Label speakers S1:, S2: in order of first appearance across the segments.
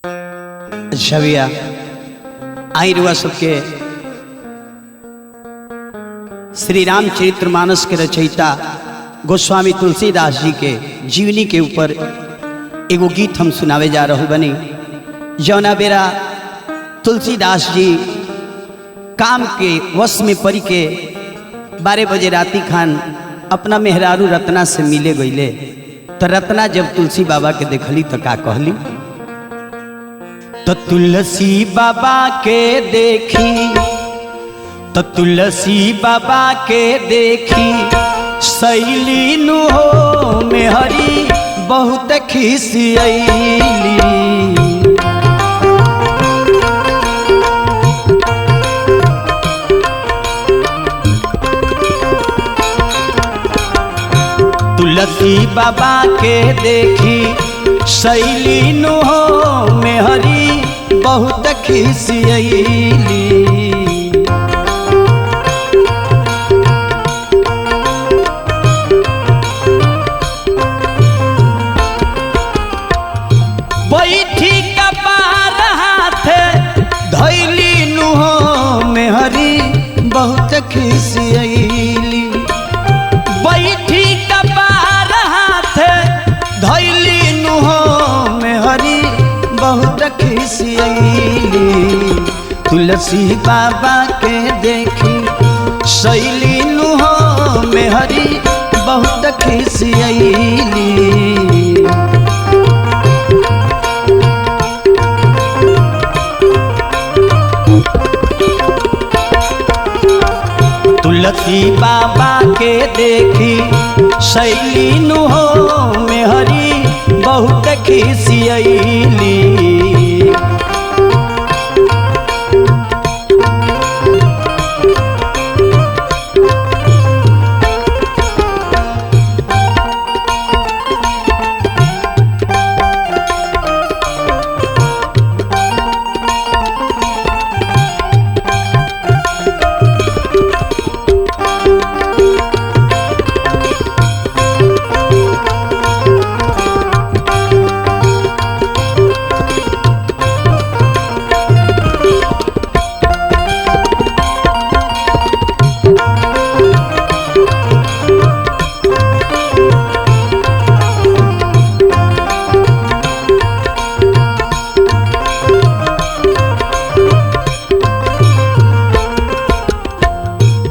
S1: छविया आई रुआ सबके श्री रामचरितमानस के रचयिता गोस्वामी तुलसीदास जी के जीवनी के ऊपर एगो गीत हम सुनावे जा रहे बनी। जौना बेरा तुलसीदास जी काम के वश में पड़ी के 12 बजे राती खान अपना मेहरारू रत्ना से मिले गईले। तो रत्ना जब तुलसी बाबा के देखली तो का कहली, तो तुलसी बाबा के देखी, तो तुलसी बाबा के देखी सैली नु हो मेहरी बहुत खिसियली। तुलसी बाबा के देखी सैली नु हो मेहरी बहुत खिसियली। बैठी कपार हाथे धैली नु हो मेहरी बहुत खिसियली। बैठी कपार हाथे धैली नु हो मेहरी बहुत खिसियली। तुलसी बाबा के देखी सैली नु हो मेहरी बहुत खिसियली। तुलसी बाबा के देखी सैली नु हो मेहरी बहुत खिसियली।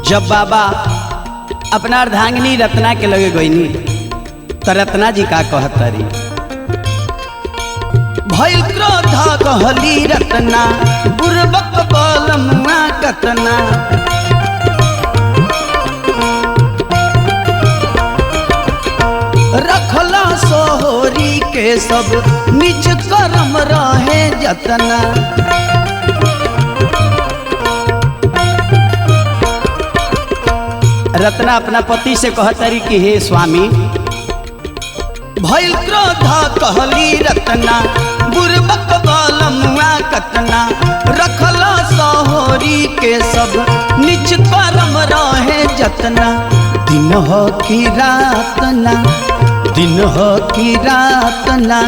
S1: जब बाबा अपना अर्धांगिनी रत्ना के लगे गईनी तो रत्ना जी का कहतरी, भइल क्रोध कहली रत्ना बुर्बक बलमुआ कतना। रखला सोहरी के सब निज कर्म रहे जतना। रत्ना अपना पति से कहतरी कि हे स्वामी, भइल क्रोध कहली रत्ना बुर्बक बलमुआ कतना। रखला सोहरी के सब निज कर्म रहे जतना। दिन हो कि रात ना, दिन हो कि रात ना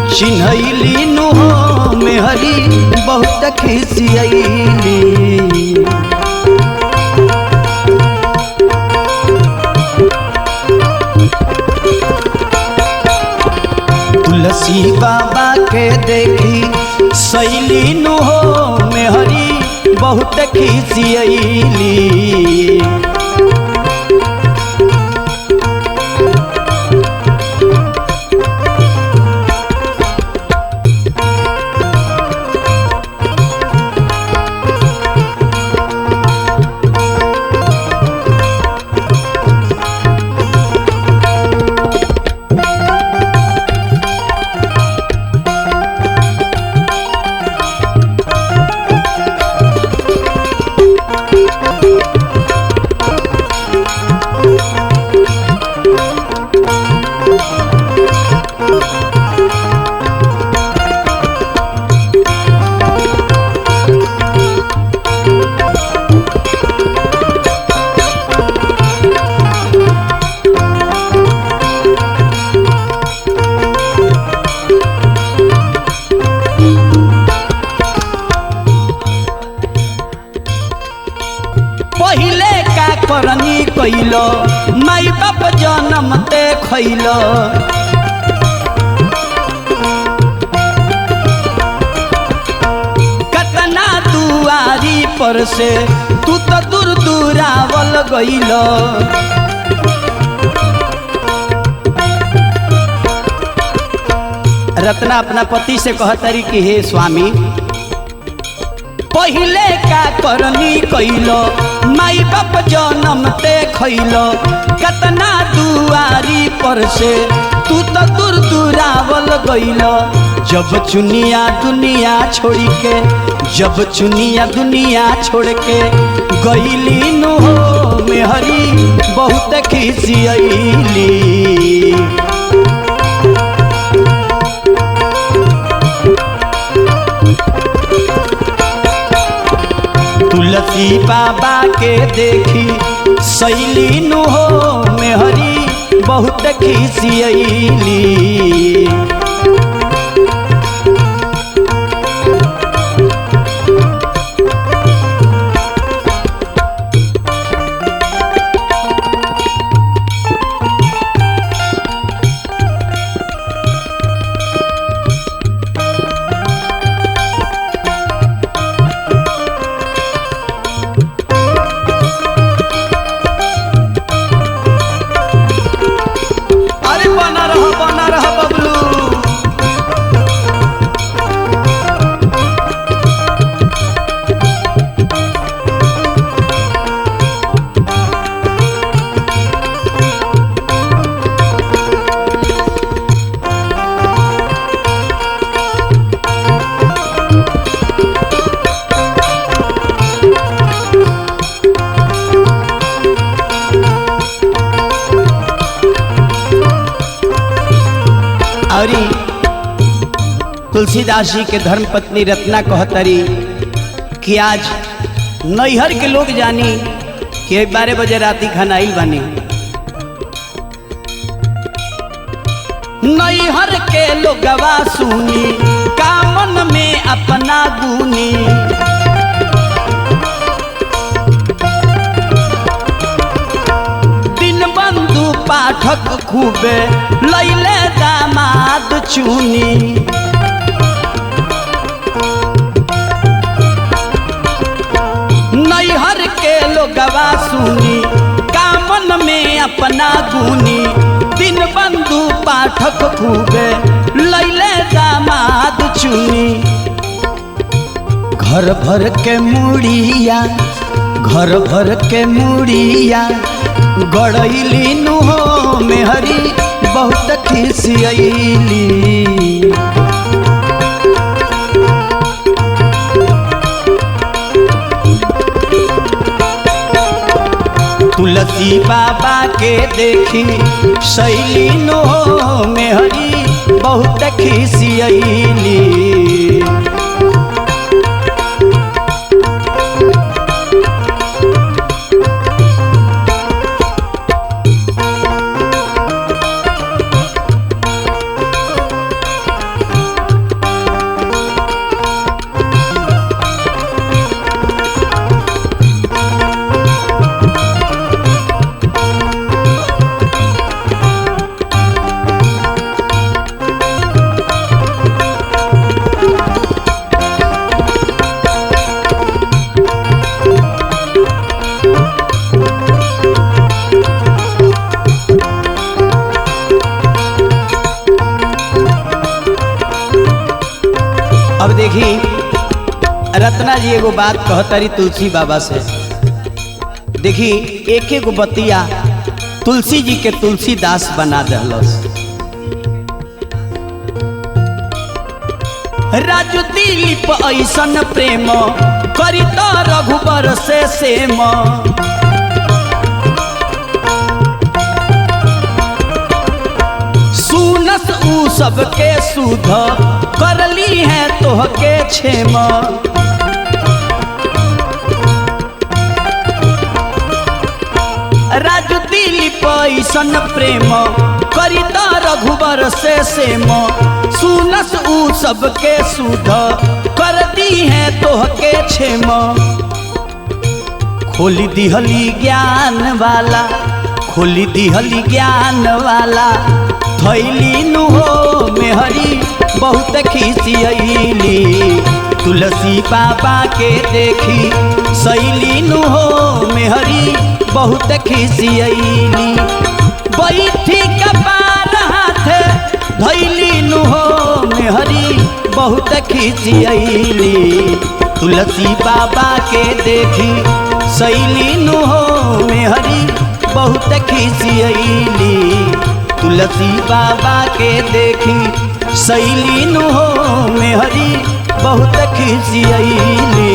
S1: चिन्हैली नु हो मेहरी बहुत खिसियली। तुलसी बाबा के देखी सैली नु हो मेहरी बहुत खिसियली। करनी कैलो माई बाप जन्म ते खैलो कतना दुआरी पर से तू तो दूर दूरावल गइलो रत्ना अपना पति से कहतरी कि हे स्वामी पहिले का करनी कैलो माई बाप जन्म ते खैलो कतना दुआरी पर से तू तो दूर दूरावल गइलो जब चुनिया दुनिया छोड़ के जब चुनिया दुनिया छोड़ के गइली नु हो मेहरी बहुत खिसियली तुलसी बाबा के देखी सैली नु हो मेहरी बहुत खिसियली बना रहा बबलू तुलसीदास जी के धर्म पत्नी रत्ना कहतरी कि आज नैहर के लोग जानी कि 12 बजे राती खाना आइल बानी नैहर के लोगवा सुनी कामन में अपना गुनी दिन बंधु पाठक खूबे लैले दामाद चुनी नैहर के लोगवा सुनी कामन में अपना गुनी दिन बंधु पाठक खूबे लैले दामाद चुनी घर भर के मुड़िया घर भर के मुड़िया गड़ैली नु हो मेहरी बहुत खिसियली तुलसी बाबा के देखी शैली नो मेहरी बहुत खिसियली अब देखी रत्ना जी एगो बात कहतरी तुलसी बाबा से। देखी एक एक बतिया तुलसी जी के तुलसीदास बना दहलस। राजू दिलीप ऐसन प्रेम करी तो रघुबर से सेम। सुनस ऊ सबके सुध करली है तोहके क्षेम। राजू दिलीप ऐसन प्रेम करी तो रघुबर से सेम। सुनस ऊ सबके सुध कर दी है तोहके क्षेम। खोली दिहली ज्ञान वाला, खोली दिहली ज्ञान वाला थैली नु हो मेहरी बहुत खिसियली। तुलसी बाबा के देखी सैली नु हो मेहरी बहुत खिसियली। बैठी कपार हाथे धैली नु हो मेहरी बहुत खिसियली। तुलसी बाबा के देखी सैली नु हो मेहरी बहुत खिसियली। तुलसी बाबा के देखी सैली नु हो मेहरी बहुत खिसियली।